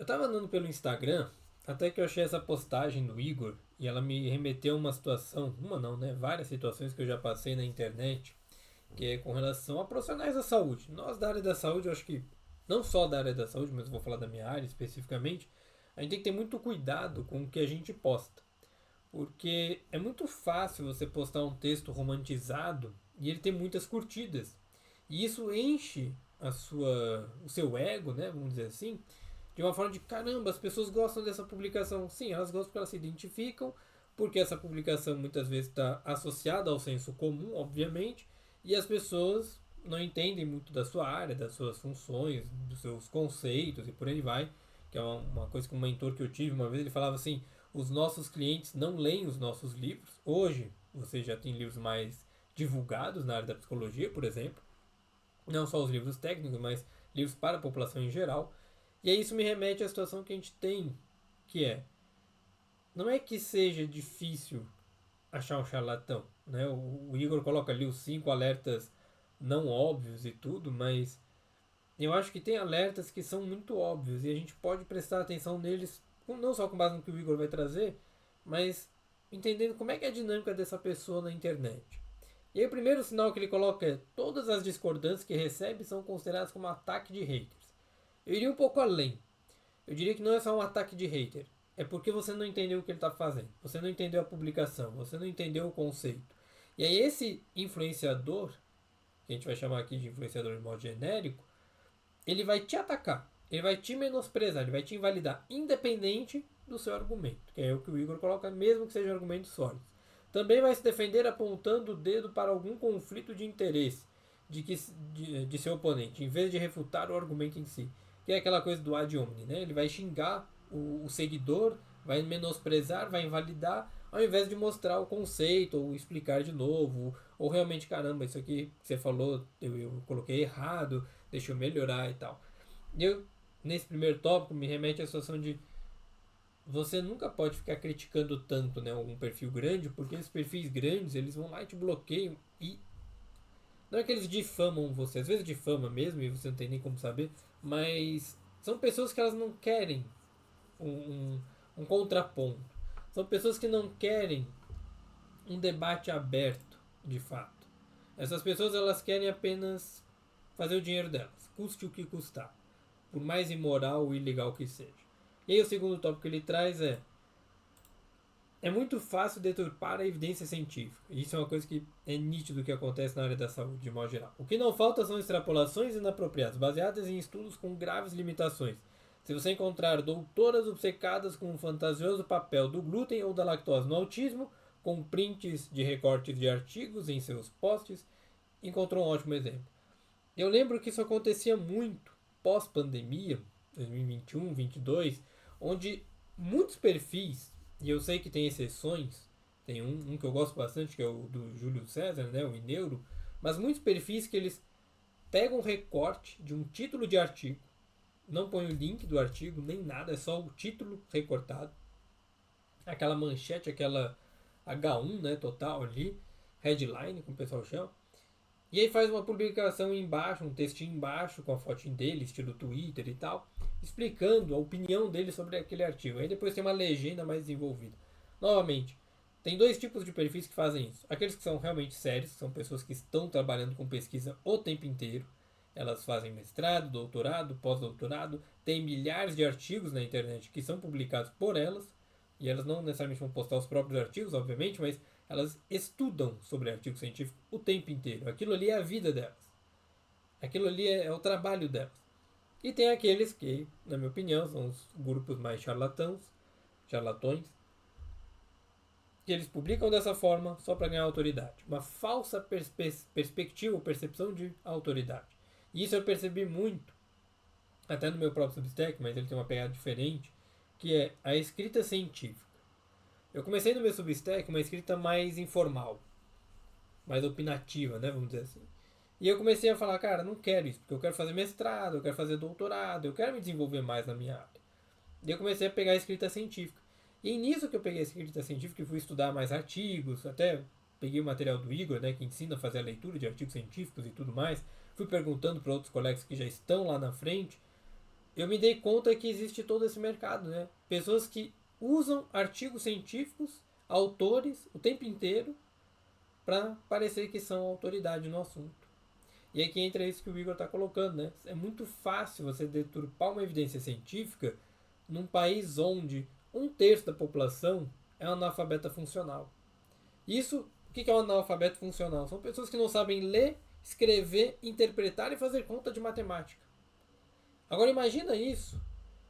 Eu tava andando pelo Instagram, até que eu achei essa postagem do Igor e ela me remeteu a uma situação, uma não, né? Várias situações que eu já passei na internet, que é com relação a profissionais da saúde. Nós da área da saúde, eu acho que não só da área da saúde, mas eu vou falar da minha área especificamente, a gente tem que ter muito cuidado com o que a gente posta. Porque é muito fácil você postar um texto romantizado e ele ter muitas curtidas. E isso enche o seu ego, né, vamos dizer assim, de uma forma de caramba, as pessoas gostam dessa publicação. Sim, elas gostam porque elas se identificam, porque essa publicação muitas vezes está associada ao senso comum, obviamente, e as pessoas não entendem muito da sua área, das suas funções, dos seus conceitos e por aí vai. Que é uma coisa que um mentor que eu tive uma vez, ele falava assim: os nossos clientes não leem os nossos livros. Hoje, você já tem livros mais divulgados na área da psicologia, por exemplo, não só os livros técnicos, mas livros para a população em geral. E aí isso me remete à situação que a gente tem, que é, não é que seja difícil achar um charlatão, né? O Igor coloca ali os 5 alertas não óbvios e tudo, mas eu acho que tem alertas que são muito óbvios e a gente pode prestar atenção neles, não só com base no que o Igor vai trazer, mas entendendo como é que é a dinâmica dessa pessoa na internet. E aí o primeiro sinal que ele coloca é: todas as discordâncias que recebe são consideradas como ataque de haters. Eu iria um pouco além. Eu diria que não é só um ataque de hater. É porque você não entendeu o que ele está fazendo. Você não entendeu a publicação. Você não entendeu o conceito. E aí esse influenciador, que a gente vai chamar aqui de influenciador de modo genérico, ele vai te atacar. Ele vai te menosprezar. Ele vai te invalidar. Independente do seu argumento. Que é o que o Igor coloca, mesmo que sejam argumentos sólidos. Também vai se defender apontando o dedo para algum conflito de interesse de seu oponente, em vez de refutar o argumento em si. Que é aquela coisa do ad hominem, né? Ele vai xingar o seguidor, vai menosprezar, vai invalidar, ao invés de mostrar o conceito, ou explicar de novo, ou realmente, caramba, isso aqui que você falou, eu coloquei errado, deixa eu melhorar e tal. E eu, nesse primeiro tópico, me remete à situação de você nunca pode ficar criticando tanto, né, algum perfil grande, porque esses perfis grandes, eles vão lá e te bloqueiam e não é que eles difamam você, às vezes difama mesmo e você não tem nem como saber, mas são pessoas que elas não querem um, um, um contraponto. São pessoas que não querem um debate aberto, de fato. Essas pessoas elas querem apenas fazer o dinheiro delas, custe o que custar, por mais imoral ou ilegal que seja. E aí o segundo tópico que ele traz é muito fácil deturpar a evidência científica. Isso é uma coisa que é nítido que acontece na área da saúde, de modo geral. O que não falta são extrapolações inapropriadas, baseadas em estudos com graves limitações. Se você encontrar doutoras obcecadas com um fantasioso papel do glúten ou da lactose no autismo, com prints de recortes de artigos em seus posts, encontrou um ótimo exemplo. Eu lembro que isso acontecia muito pós-pandemia, 2021, 2022, onde muitos perfis, e eu sei que tem exceções, tem um que eu gosto bastante, que é o do Júlio César, né, o Ineuro, mas muitos perfis que eles pegam um recorte de um título de artigo, não põe o link do artigo, nem nada, é só o título recortado, aquela manchete, aquela H1, né, total ali, headline, como o pessoal chama, e aí faz uma publicação embaixo, um textinho embaixo com a fotinho dele, estilo Twitter e tal, explicando a opinião dele sobre aquele artigo. Aí depois tem uma legenda mais desenvolvida. Novamente, tem dois tipos de perfis que fazem isso. Aqueles que são realmente sérios, que são pessoas que estão trabalhando com pesquisa o tempo inteiro. Elas fazem mestrado, doutorado, pós-doutorado, tem milhares de artigos na internet que são publicados por elas, e elas não necessariamente vão postar os próprios artigos, obviamente, mas elas estudam sobre artigo científico o tempo inteiro. Aquilo ali é a vida delas. Aquilo ali é o trabalho delas. E tem aqueles que, na minha opinião, são os grupos mais charlatões, que eles publicam dessa forma só para ganhar autoridade. Uma falsa perspectiva ou percepção de autoridade. E isso eu percebi muito, até no meu próprio Substack, mas ele tem uma pegada diferente, que é a escrita científica. Eu comecei no meu Substack uma escrita mais informal, mais opinativa, né, vamos dizer assim. E eu comecei a falar, cara, não quero isso, porque eu quero fazer mestrado, eu quero fazer doutorado, eu quero me desenvolver mais na minha área. E eu comecei a pegar a escrita científica. E nisso que eu peguei a escrita científica e fui estudar mais artigos, até peguei o material do Igor, né, que ensina a fazer a leitura de artigos científicos e tudo mais. Fui perguntando para outros colegas que já estão lá na frente. eu me dei conta que existe todo esse mercado, né? Pessoas que usam artigos científicos, autores, o tempo inteiro, para parecer que são autoridade no assunto. E aí que entra isso que o Igor está colocando, né? É muito fácil você deturpar uma evidência científica num país onde um terço da população é analfabeta funcional. Isso, o que é um analfabeto funcional? São pessoas que não sabem ler, escrever, interpretar e fazer conta de matemática. Agora imagina isso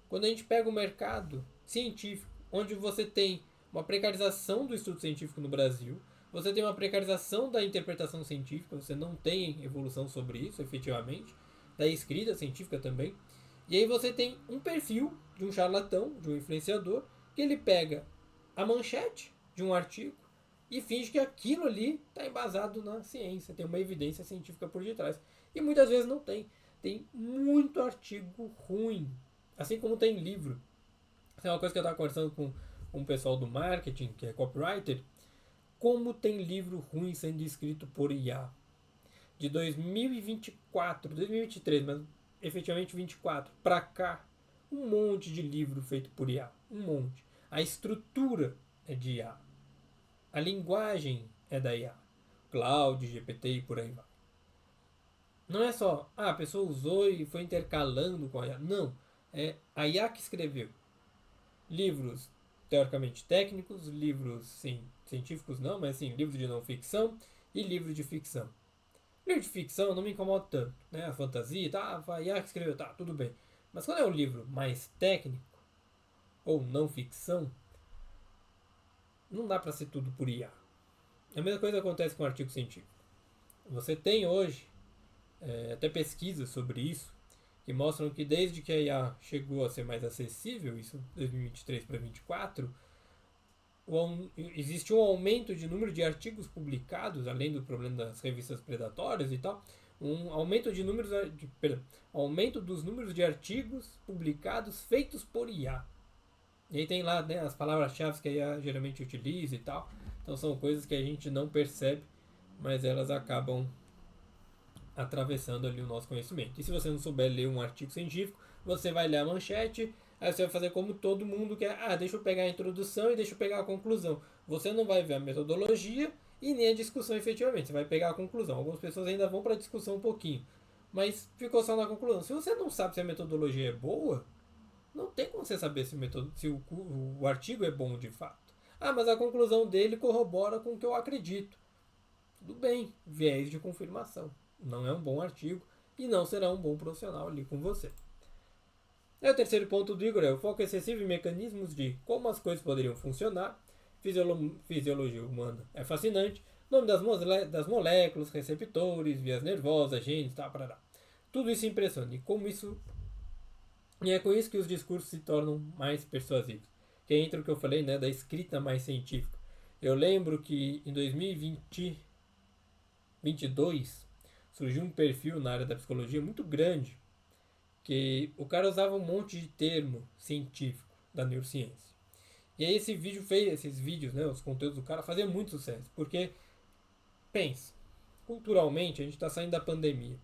quando a gente pega o mercado científico, onde você tem uma precarização do estudo científico no Brasil, você tem uma precarização da interpretação científica, você não tem evolução sobre isso, efetivamente, da escrita científica também. E aí você tem um perfil de um charlatão, de um influenciador, que ele pega a manchete de um artigo e finge que aquilo ali está embasado na ciência, tem uma evidência científica por detrás. E muitas vezes não tem. Tem muito artigo ruim, assim como tem livro. Essa é uma coisa que eu estava conversando com um pessoal do marketing, que é copywriter, como tem livro ruim sendo escrito por IA. De 2024, 2023, mas efetivamente 24, para cá, um monte de livro feito por IA. Um monte. A estrutura é de IA. A linguagem é da IA. Cloud, GPT e por aí vai. Não é só, a pessoa usou e foi intercalando com a IA. Não. É a IA que escreveu. Livros teoricamente técnicos, livros científicos não, mas sim, livros de não ficção e livros de ficção. Livro de ficção não me incomoda tanto, né? A fantasia, tá, a IA que escreveu, tá, tudo bem. Mas quando é um livro mais técnico ou não ficção, não dá para ser tudo por IA. A mesma coisa acontece com o artigo científico. Você tem hoje até pesquisas sobre isso que mostram que desde que a IA chegou a ser mais acessível, isso 2023 para 2024, existe um aumento de número de artigos publicados, além do problema das revistas predatórias e tal, um aumento de números aumento dos números de artigos publicados feitos por IA. E aí tem lá, né, as palavras-chave que a IA geralmente utiliza e tal. Então são coisas que a gente não percebe, mas elas acabam atravessando ali o nosso conhecimento. E se você não souber ler um artigo científico, você vai ler a manchete, aí você vai fazer como todo mundo quer, deixa eu pegar a introdução e deixa eu pegar a conclusão. Você não vai ver a metodologia e nem a discussão efetivamente, você vai pegar a conclusão. Algumas pessoas ainda vão para a discussão um pouquinho, mas ficou só na conclusão. Se você não sabe se a metodologia é boa, não tem como você saber se o artigo é bom de fato. Mas a conclusão dele corrobora com o que eu acredito. Tudo bem, viés de confirmação. Não é um bom artigo e não será um bom profissional ali com você. O terceiro ponto do Igor é o foco excessivo em mecanismos de como as coisas poderiam funcionar. Fisiologia humana é fascinante. Nome das moléculas, receptores, vias nervosas, genes, tal, parará. Tudo isso impressiona. E é com isso que os discursos se tornam mais persuasivos. Que entra o que eu falei, né, da escrita mais científica. Eu lembro que em 2022 surgiu um perfil na área da psicologia muito grande, que o cara usava um monte de termo científico da neurociência. E aí esses vídeos, né, os conteúdos do cara faziam muito sucesso, porque, pensa, culturalmente a gente está saindo da pandemia.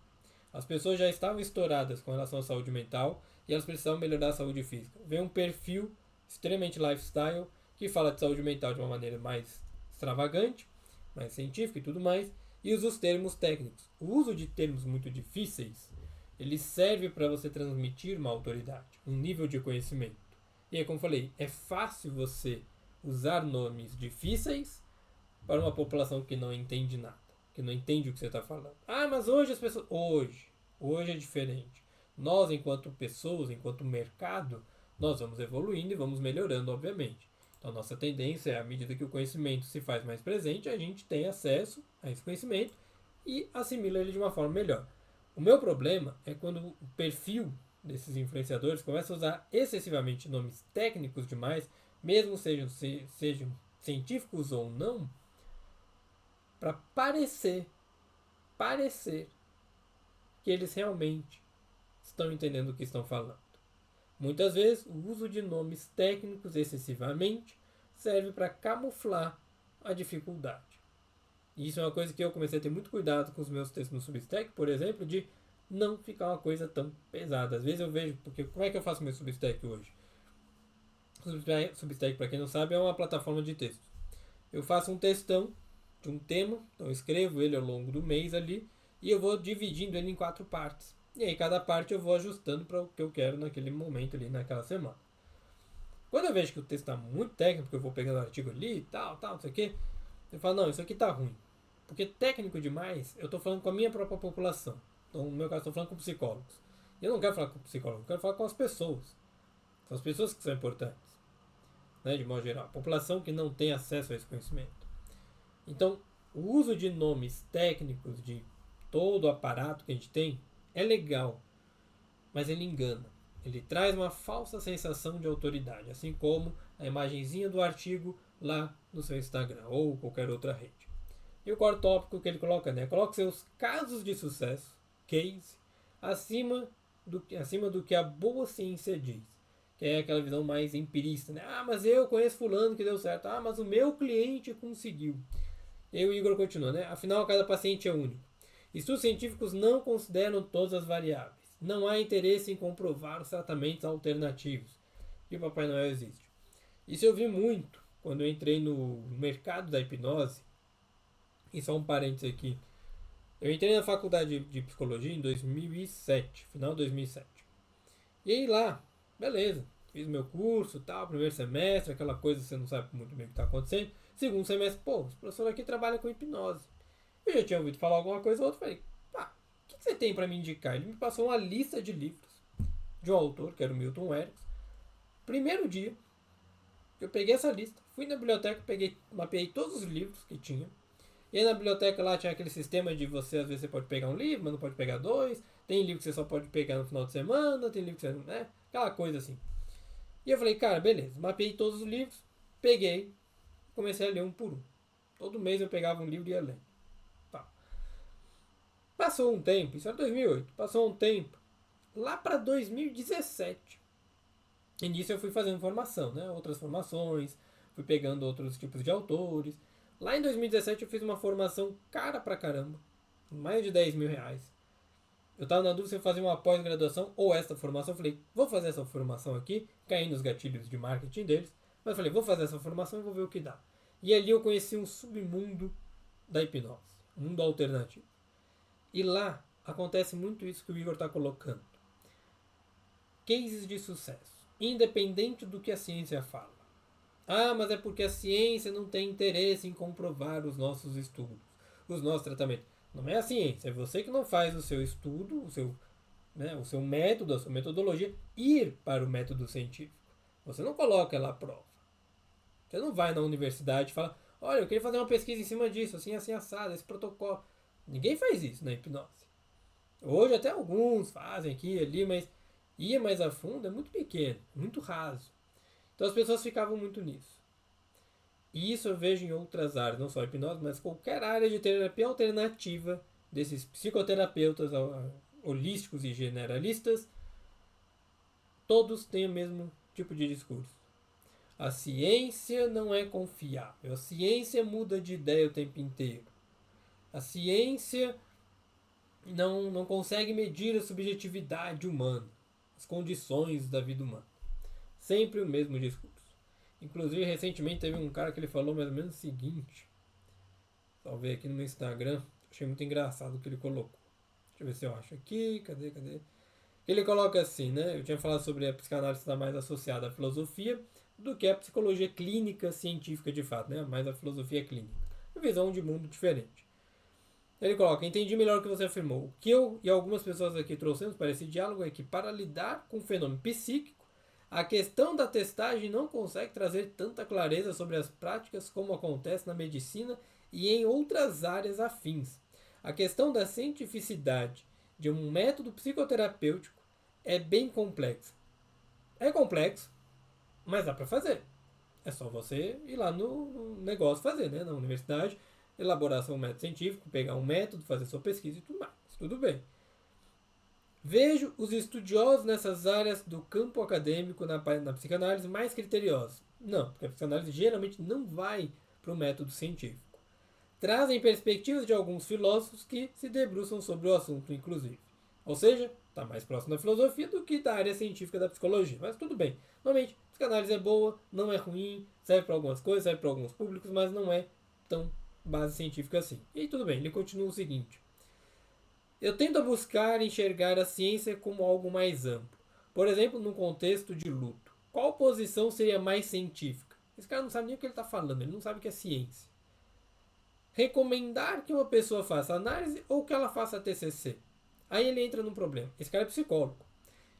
As pessoas já estavam estouradas com relação à saúde mental e elas precisavam melhorar a saúde física. Vem um perfil extremamente lifestyle que fala de saúde mental de uma maneira mais extravagante, mais científica e tudo mais, e usa os termos técnicos. O uso de termos muito difíceis, ele serve para você transmitir uma autoridade, um nível de conhecimento. E aí, como eu falei, é fácil você usar nomes difíceis para uma população que não entende nada, que não entende o que você está falando. Mas hoje as pessoas... Hoje é diferente. Nós, enquanto pessoas, enquanto mercado, nós vamos evoluindo e vamos melhorando, obviamente. Então, a nossa tendência é, à medida que o conhecimento se faz mais presente, a gente tem acesso a esse conhecimento e assimila ele de uma forma melhor. O meu problema é quando o perfil desses influenciadores começa a usar excessivamente nomes técnicos demais, mesmo sejam científicos ou não, para parecer que eles realmente estão entendendo o que estão falando. Muitas vezes, o uso de nomes técnicos excessivamente serve para camuflar a dificuldade. E isso é uma coisa que eu comecei a ter muito cuidado com os meus textos no Substack, por exemplo, de não ficar uma coisa tão pesada. Às vezes eu vejo, porque como é que eu faço meu Substack hoje? Substack, para quem não sabe, é uma plataforma de texto. Eu faço um textão de um tema, então eu escrevo ele ao longo do mês ali, e eu vou dividindo ele em 4 partes. E aí cada parte eu vou ajustando para o que eu quero naquele momento ali, naquela semana. Quando eu vejo que o texto está muito técnico, porque eu vou pegando o artigo ali e tal, não sei o que, eu falo, não, isso aqui tá ruim. Porque técnico demais, eu estou falando com a minha própria população. Então, no meu caso, estou falando com psicólogos. E eu não quero falar com psicólogos, eu quero falar com as pessoas. São as pessoas que são importantes, né, de modo geral. A população que não tem acesso a esse conhecimento. Então, o uso de nomes técnicos, de todo o aparato que a gente tem, é legal, mas ele engana. Ele traz uma falsa sensação de autoridade, assim como a imagenzinha do artigo lá no seu Instagram ou qualquer outra rede. E o quarto tópico que ele coloca, né? Coloque seus casos de sucesso, case, acima do que a boa ciência diz. Que é aquela visão mais empirista, né? Ah, mas eu conheço fulano que deu certo. Ah, mas o meu cliente conseguiu. E o Igor continua, né? Afinal, cada paciente é único. Estudos científicos não consideram todas as variáveis. Não há interesse em comprovar os tratamentos alternativos. E o Papai Noel existe. Isso eu vi muito quando eu entrei no mercado da hipnose. E só um parênteses aqui. Eu entrei na faculdade de psicologia em 2007, final de 2007. E aí lá, beleza, fiz meu curso, tal, primeiro semestre, aquela coisa que você não sabe muito bem o que está acontecendo. Segundo semestre, pô, esse professor aqui trabalha com hipnose. Eu já tinha ouvido falar alguma coisa ou outra, falei, pá, o que você tem para me indicar? Ele me passou uma lista de livros de um autor, que era o Milton Erickson. Primeiro dia, eu peguei essa lista, fui na biblioteca, mapeei todos os livros que tinha. E aí na biblioteca lá tinha aquele sistema de você, às vezes você pode pegar um livro, mas não pode pegar dois. Tem livro que você só pode pegar no final de semana, tem livro que você não, né? Aquela coisa assim. E eu falei, cara, beleza, mapeei todos os livros, peguei, comecei a ler um por um. Todo mês eu pegava um livro e ia ler. Tá. Passou um tempo, isso era 2008, passou um tempo, lá para 2017. E nisso eu fui fazendo formação, né? Outras formações, fui pegando outros tipos de autores. Lá em 2017 eu fiz uma formação cara pra caramba, mais de 10 mil reais. Eu tava na dúvida se eu fazia uma pós-graduação ou essa formação. Eu falei, vou fazer essa formação aqui, caí nos gatilhos de marketing deles, mas eu falei, vou fazer essa formação e vou ver o que dá. E ali eu conheci um submundo da hipnose, um mundo alternativo. E lá acontece muito isso que o Igor está colocando. Cases de sucesso, independente do que a ciência fala. Ah, mas é porque a ciência não tem interesse em comprovar os nossos estudos, os nossos tratamentos. Não é a ciência, é você que não faz o seu estudo, o seu método, a sua metodologia ir para o método científico. Você não coloca ela à prova. Você não vai na universidade e fala, olha, eu queria fazer uma pesquisa em cima disso, assim, assim, assado, esse protocolo. Ninguém faz isso na hipnose. Hoje até alguns fazem aqui e ali, mas ir mais a fundo é muito pequeno, muito raso. Então as pessoas ficavam muito nisso. E isso eu vejo em outras áreas, não só hipnose, mas qualquer área de terapia alternativa desses psicoterapeutas holísticos e generalistas, todos têm o mesmo tipo de discurso. A ciência não é confiável, a ciência muda de ideia o tempo inteiro. A ciência não consegue medir a subjetividade humana, as condições da vida humana. Sempre o mesmo discurso. Inclusive, recentemente teve um cara que ele falou mais ou menos o seguinte. Só ver aqui no meu Instagram. Achei muito engraçado o que ele colocou. Deixa eu ver se eu acho aqui. Cadê? Ele coloca assim, né? Eu tinha falado sobre a psicanálise estar mais associada à filosofia do que a psicologia clínica científica de fato, né? Mais a filosofia clínica. Uma visão de mundo diferente. Ele coloca, entendi melhor o que você afirmou. O que eu e algumas pessoas aqui trouxemos para esse diálogo é que para lidar com um fenômeno psíquico, a questão da testagem não consegue trazer tanta clareza sobre as práticas como acontece na medicina e em outras áreas afins. A questão da cientificidade de um método psicoterapêutico é bem complexa. É complexo, mas dá para fazer. É só você ir lá no negócio fazer, né? Na universidade, elaborar seu método científico, pegar um método, fazer sua pesquisa e tudo mais. Tudo bem. Vejo os estudiosos nessas áreas do campo acadêmico na psicanálise mais criteriosos. Não, porque a psicanálise geralmente não vai para o método científico. Trazem perspectivas de alguns filósofos que se debruçam sobre o assunto, inclusive. Ou seja, está mais próximo da filosofia do que da área científica da psicologia. Mas tudo bem. Normalmente, psicanálise é boa, não é ruim, serve para algumas coisas, serve para alguns públicos, mas não é tão base científica assim. E aí tudo bem, ele continua o seguinte. Eu tento buscar enxergar a ciência como algo mais amplo. Por exemplo, num contexto de luto. Qual posição seria mais científica? Esse cara não sabe nem o que ele está falando, ele não sabe o que é ciência. Recomendar que uma pessoa faça análise ou que ela faça TCC? Aí ele entra num problema. Esse cara é psicólogo.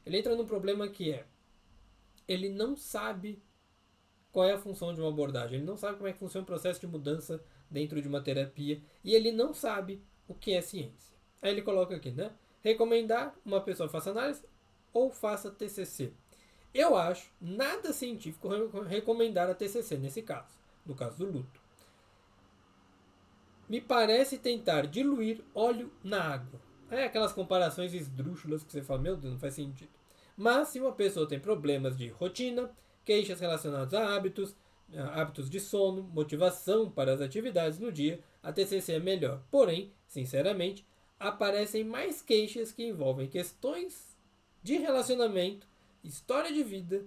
Ele entra num problema que é: ele não sabe qual é a função de uma abordagem, ele não sabe como é que funciona o processo de mudança dentro de uma terapia e ele não sabe o que é ciência. Aí ele coloca aqui, né? Recomendar uma pessoa faça análise ou faça TCC. Eu acho nada científico recomendar a TCC nesse caso, no caso do luto. Me parece tentar diluir óleo na água. É aquelas comparações esdrúxulas que você fala, meu Deus, não faz sentido. Mas se uma pessoa tem problemas de rotina, queixas relacionadas a hábitos de sono, motivação para as atividades no dia, a TCC é melhor. Porém, sinceramente, aparecem mais queixas que envolvem questões de relacionamento, história de vida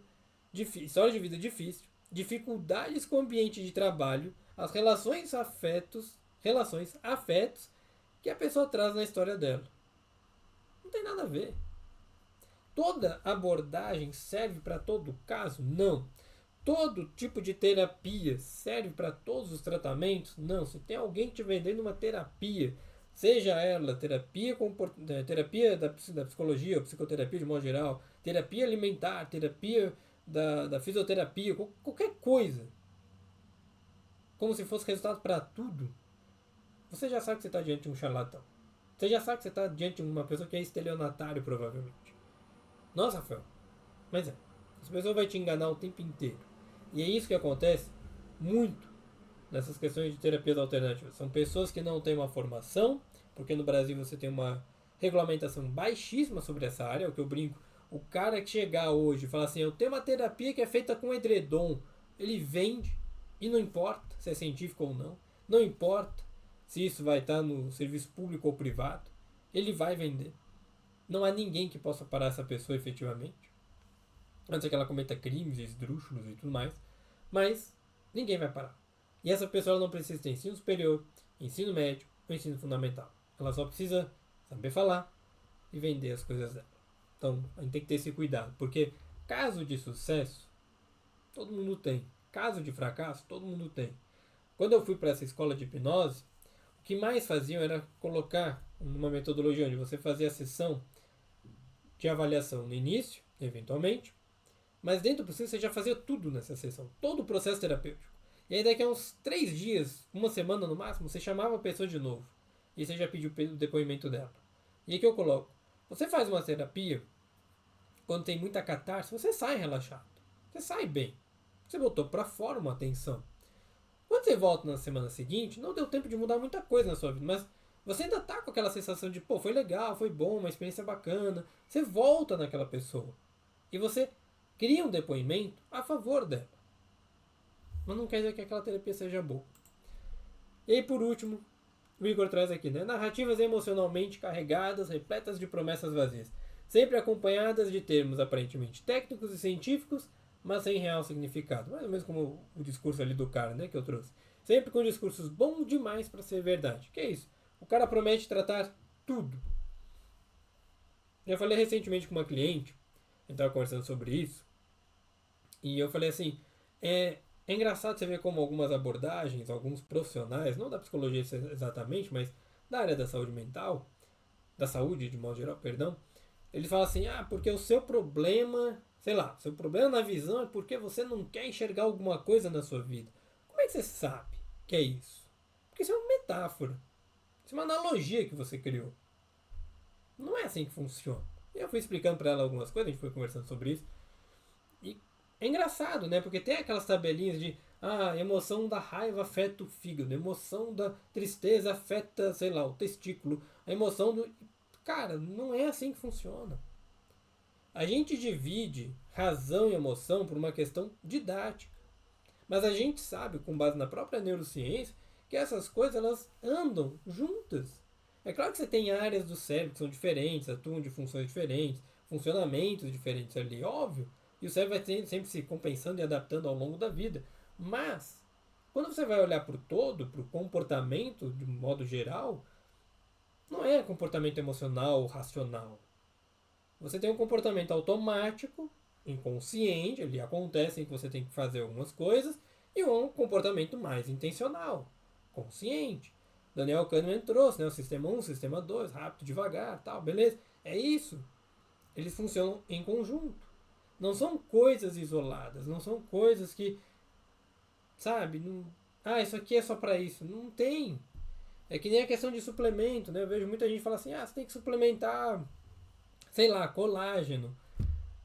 difícil, dificuldades com o ambiente de trabalho, as afetos que a pessoa traz na história dela. Não tem nada a ver. Toda abordagem serve para todo caso? Não. Todo tipo de terapia serve para todos os tratamentos? Não. Se tem alguém te vendendo uma terapia, seja ela terapia da psicologia ou psicoterapia de modo geral, terapia alimentar, terapia da fisioterapia, qualquer coisa, como se fosse resultado para tudo, você já sabe que você está diante de um charlatão. Você já sabe que você está diante de uma pessoa que é estelionatário, provavelmente. Nossa, Rafael. Mas é. Essa pessoa vai te enganar o tempo inteiro. E é isso que acontece muito nessas questões de terapias alternativas. São pessoas que não têm uma formação, porque no Brasil você tem uma regulamentação baixíssima sobre essa área, é o que eu brinco. O cara que chegar hoje e falar assim, eu tenho uma terapia que é feita com edredom, ele vende, e não importa se é científico ou não, não importa se isso vai estar no serviço público ou privado, ele vai vender. Não há ninguém que possa parar essa pessoa efetivamente. Antes que ela cometa crimes, esdrúxulos e tudo mais. Mas ninguém vai parar. E essa pessoa não precisa ter ensino superior, ensino médio ou ensino fundamental. Ela só precisa saber falar e vender as coisas dela. Então a gente tem que ter esse cuidado. Porque caso de sucesso, todo mundo tem. Caso de fracasso, todo mundo tem. Quando eu fui para essa escola de hipnose, o que mais faziam era colocar uma metodologia onde você fazia a sessão de avaliação no início, eventualmente, mas dentro do processo você já fazia tudo nessa sessão, todo o processo terapêutico. E aí daqui a uns 3 dias, uma semana no máximo, você chamava a pessoa de novo. E você já pediu o depoimento dela. E aí que eu coloco. Você faz uma terapia, quando tem muita catarse, você sai relaxado. Você sai bem. Você botou para fora uma tensão. Quando você volta na semana seguinte, não deu tempo de mudar muita coisa na sua vida, mas você ainda tá com aquela sensação de, pô, foi legal, foi bom, uma experiência bacana. Você volta naquela pessoa. E você cria um depoimento a favor dela. Mas não quer dizer que aquela terapia seja boa. E aí, por último, o Igor traz aqui, né? Narrativas emocionalmente carregadas, repletas de promessas vazias. Sempre acompanhadas de termos aparentemente técnicos e científicos, mas sem real significado. Mais ou menos como o discurso ali do cara, né, que eu trouxe. Sempre com discursos bons demais para ser verdade. Que é isso? O cara promete tratar tudo. Eu falei recentemente com uma cliente, a gente estava conversando sobre isso, e eu falei assim, é engraçado você ver como algumas abordagens, alguns profissionais, não da psicologia exatamente, mas da área da saúde mental, da saúde de modo geral, perdão, eles falam assim, porque o seu problema, sei lá, seu problema na visão é porque você não quer enxergar alguma coisa na sua vida. Como é que você sabe que é isso? Porque isso é uma metáfora. Isso é uma analogia que você criou. Não é assim que funciona. Eu fui explicando para ela algumas coisas, a gente foi conversando sobre isso. E é engraçado, né? Porque tem aquelas tabelinhas de a emoção da raiva afeta o fígado, a emoção da tristeza afeta, sei lá, o testículo, a emoção do... Cara, não é assim que funciona. A gente divide razão e emoção por uma questão didática. Mas a gente sabe, com base na própria neurociência, que essas coisas elas andam juntas. É claro que você tem áreas do cérebro que são diferentes, atuam de funções diferentes, funcionamentos diferentes ali, óbvio. E o cérebro vai sempre se compensando e adaptando ao longo da vida. Mas, quando você vai olhar para o todo, para o comportamento de um modo geral, não é comportamento emocional ou racional. Você tem um comportamento automático, inconsciente, ali acontece que você tem que fazer algumas coisas, e um comportamento mais intencional, consciente. Daniel Kahneman trouxe, né, o sistema 1, sistema 2, rápido, devagar, tal, beleza. É isso. Eles funcionam em conjunto. Não são coisas isoladas, não são coisas que, sabe, não, isso aqui é só para isso. Não tem. É que nem a questão de suplemento, né? Eu vejo muita gente falar assim, você tem que suplementar, sei lá, colágeno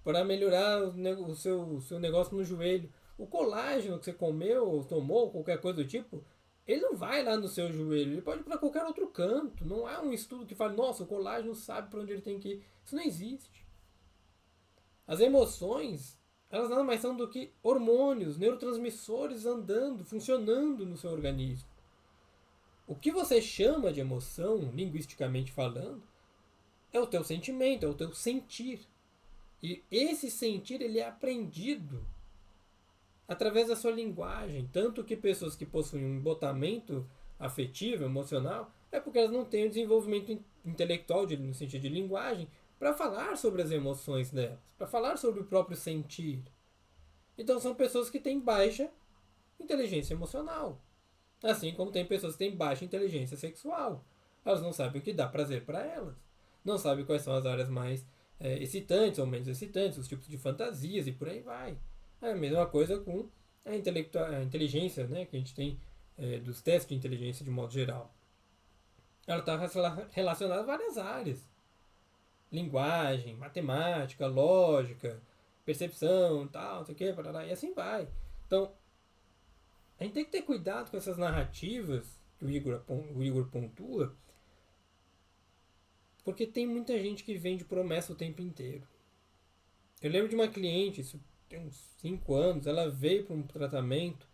para melhorar o seu negócio no joelho. O colágeno que você comeu ou tomou, qualquer coisa do tipo, ele não vai lá no seu joelho, ele pode ir para qualquer outro canto. Não há um estudo que fale, nossa, o colágeno sabe para onde ele tem que ir. Isso não existe. As emoções, elas nada mais são do que hormônios, neurotransmissores andando, funcionando no seu organismo. O que você chama de emoção, linguisticamente falando, é o teu sentimento, é o teu sentir. E esse sentir ele é aprendido através da sua linguagem. Tanto que pessoas que possuem um embotamento afetivo, emocional, é porque elas não têm o desenvolvimento intelectual, no sentido de linguagem, para falar sobre as emoções delas, para falar sobre o próprio sentir. Então são pessoas que têm baixa inteligência emocional. Assim como tem pessoas que têm baixa inteligência sexual. Elas não sabem o que dá prazer para elas. Não sabem quais são as áreas mais excitantes ou menos excitantes, os tipos de fantasias e por aí vai. É a mesma coisa com a inteligência, né, que a gente tem dos testes de inteligência de modo geral. Ela está relacionada a várias áreas. Linguagem, matemática, lógica, percepção, tal, não sei o que, parará, e assim vai. Então, a gente tem que ter cuidado com essas narrativas que o Igor pontua, porque tem muita gente que vende promessa o tempo inteiro. Eu lembro de uma cliente, isso tem uns 5 anos, ela veio para um tratamento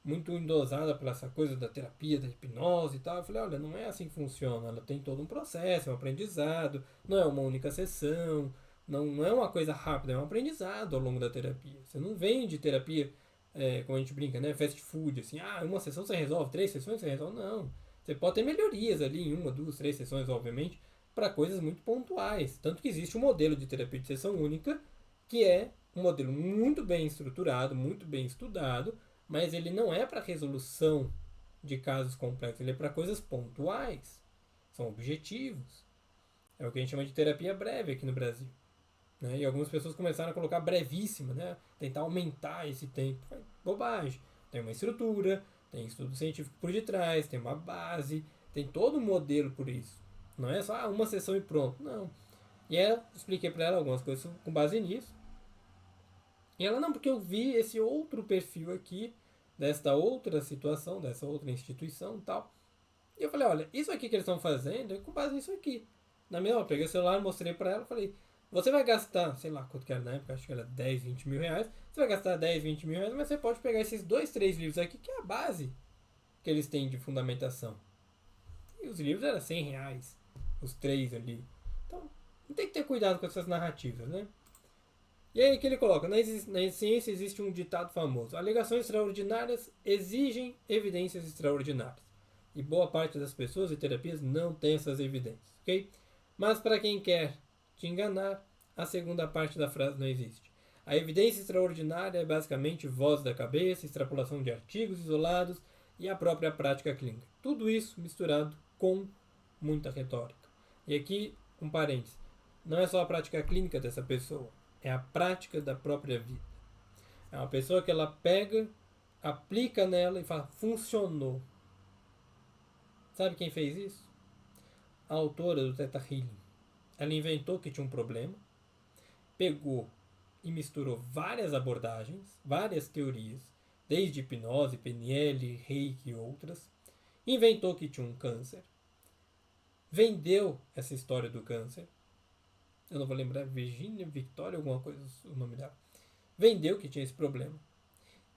muito endosada por essa coisa da terapia, da hipnose e tal. Eu falei, olha, não é assim que funciona. Ela tem todo um processo, é um aprendizado, não é uma única sessão, não é uma coisa rápida, é um aprendizado ao longo da terapia. Você não vende terapia, como a gente brinca, né? Fast food, assim, uma sessão você resolve, 3 sessões você resolve. Não. Você pode ter melhorias ali em 1, 2, 3 sessões, obviamente, para coisas muito pontuais. Tanto que existe um modelo de terapia de sessão única, que é um modelo muito bem estruturado, muito bem estudado, mas ele não é para resolução de casos complexos, ele é para coisas pontuais. São objetivos. É o que a gente chama de terapia breve aqui no Brasil. Né? E algumas pessoas começaram a colocar brevíssima, né? Tentar aumentar esse tempo. Bobagem. Tem uma estrutura, tem estudo científico por detrás, tem uma base, tem todo um modelo por isso. Não é só uma sessão e pronto. Não. E eu expliquei para ela algumas coisas com base nisso. E ela, não, porque eu vi esse outro perfil aqui, desta outra situação, dessa outra instituição e tal. E eu falei, olha, isso aqui que eles estão fazendo é com base nisso aqui. Na mesma, eu peguei o celular, mostrei pra ela, falei, você vai gastar, sei lá quanto que era na época, acho que era 10, 20 mil reais. Você vai gastar 10, 20 mil reais, mas você pode pegar esses 2, 3 livros aqui, que é a base que eles têm de fundamentação. E os livros eram 100 reais, os 3 ali. Então, tem que ter cuidado com essas narrativas, né? E aí que ele coloca, na ciência existe um ditado famoso, alegações extraordinárias exigem evidências extraordinárias. E boa parte das pessoas e terapias não tem essas evidências, ok? Mas para quem quer te enganar, a segunda parte da frase não existe. A evidência extraordinária é basicamente voz da cabeça, extrapolação de artigos isolados e a própria prática clínica. Tudo isso misturado com muita retórica. E aqui, um parênteses, não é só a prática clínica dessa pessoa, é a prática da própria vida. É uma pessoa que ela pega, aplica nela e fala, funcionou. Sabe quem fez isso? A autora do Theta Healing. Ela inventou que tinha um problema, pegou e misturou várias abordagens, várias teorias, desde hipnose, PNL, Reiki e outras, inventou que tinha um câncer, vendeu essa história do câncer, eu não vou lembrar, Virginia, Victoria, alguma coisa, o nome dela, vendeu que tinha esse problema,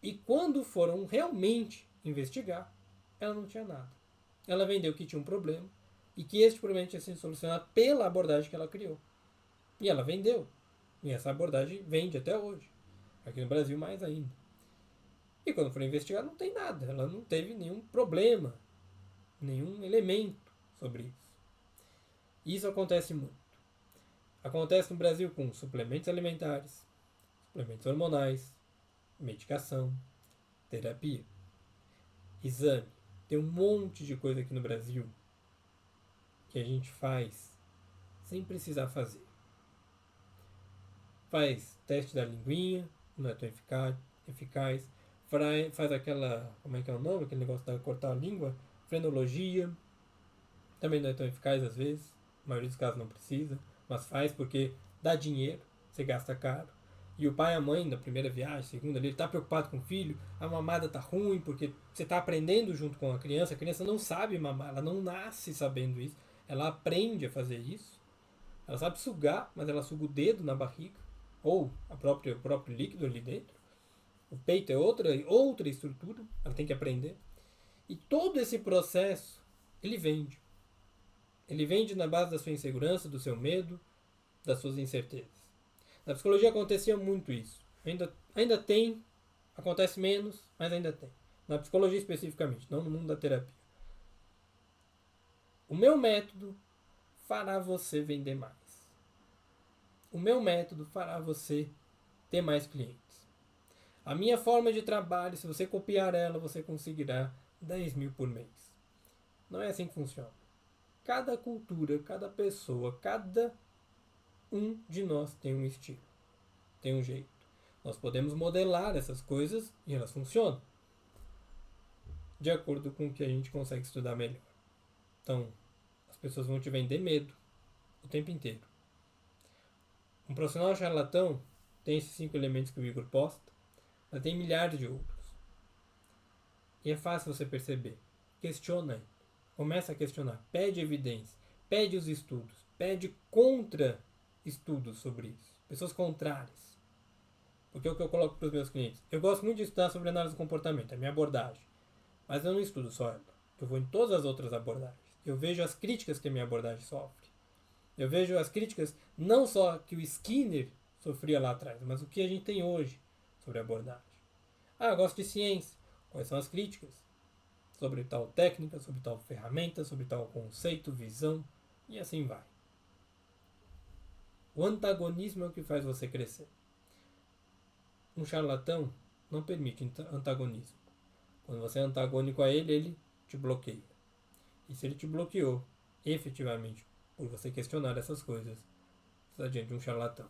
e quando foram realmente investigar, ela não tinha nada. Ela vendeu que tinha um problema, e que este problema tinha sido solucionado pela abordagem que ela criou. E ela vendeu. E essa abordagem vende até hoje. Aqui no Brasil mais ainda. E quando for investigar não tem nada. Ela não teve nenhum problema, nenhum elemento sobre isso. Isso acontece muito. Acontece no Brasil com suplementos alimentares, suplementos hormonais, medicação, terapia, exame. Tem um monte de coisa aqui no Brasil que a gente faz sem precisar fazer. Faz teste da linguinha, não é tão eficaz. Faz aquela, como é que é o nome? Aquele negócio de cortar a língua. Frenologia. Também não é tão eficaz às vezes. Na maioria dos casos não precisa. Mas faz porque dá dinheiro. Você gasta caro. E o pai e a mãe, na primeira viagem, segunda, ele está preocupado com o filho. A mamada tá ruim porque você está aprendendo junto com a criança não sabe mamar. Ela não nasce sabendo isso. Ela aprende a fazer isso. Ela sabe sugar, mas ela suga o dedo na barriga. Ou o próprio líquido ali dentro. O peito é outra estrutura. Ela tem que aprender. E todo esse processo, ele vende. Ele vende na base da sua insegurança, do seu medo, das suas incertezas. Na psicologia acontecia muito isso. Ainda tem, acontece menos, mas ainda tem. Na psicologia especificamente, não no mundo da terapia. O meu método fará você vender mais. O meu método fará você ter mais clientes. A minha forma de trabalho, se você copiar ela, você conseguirá 10 mil por mês. Não é assim que funciona. Cada cultura, cada pessoa, cada um de nós tem um estilo, tem um jeito. Nós podemos modelar essas coisas e elas funcionam de acordo com o que a gente consegue estudar melhor. Então, as pessoas vão te vender medo o tempo inteiro. Um profissional charlatão tem esses 5 elementos que o Igor posta, mas tem milhares de outros. E é fácil você perceber. Questiona. Começa a questionar. Pede evidência. Pede os estudos. Pede contra-estudos sobre isso. Pessoas contrárias. Porque é o que eu coloco para os meus clientes. Eu gosto muito de estudar sobre análise do comportamento. É a minha abordagem. Mas eu não estudo só ela. Eu vou em todas as outras abordagens. Eu vejo as críticas que a minha abordagem sofre. Eu vejo as críticas não só que o Skinner sofria lá atrás, mas o que a gente tem hoje sobre a abordagem. Ah, eu gosto de ciência. Quais são as críticas? Sobre tal técnica, sobre tal ferramenta, sobre tal conceito, visão, e assim vai. O antagonismo é o que faz você crescer. Um charlatão não permite antagonismo. Quando você é antagônico a ele, ele te bloqueia. E se ele te bloqueou, efetivamente, por você questionar essas coisas, você está diante de um charlatão.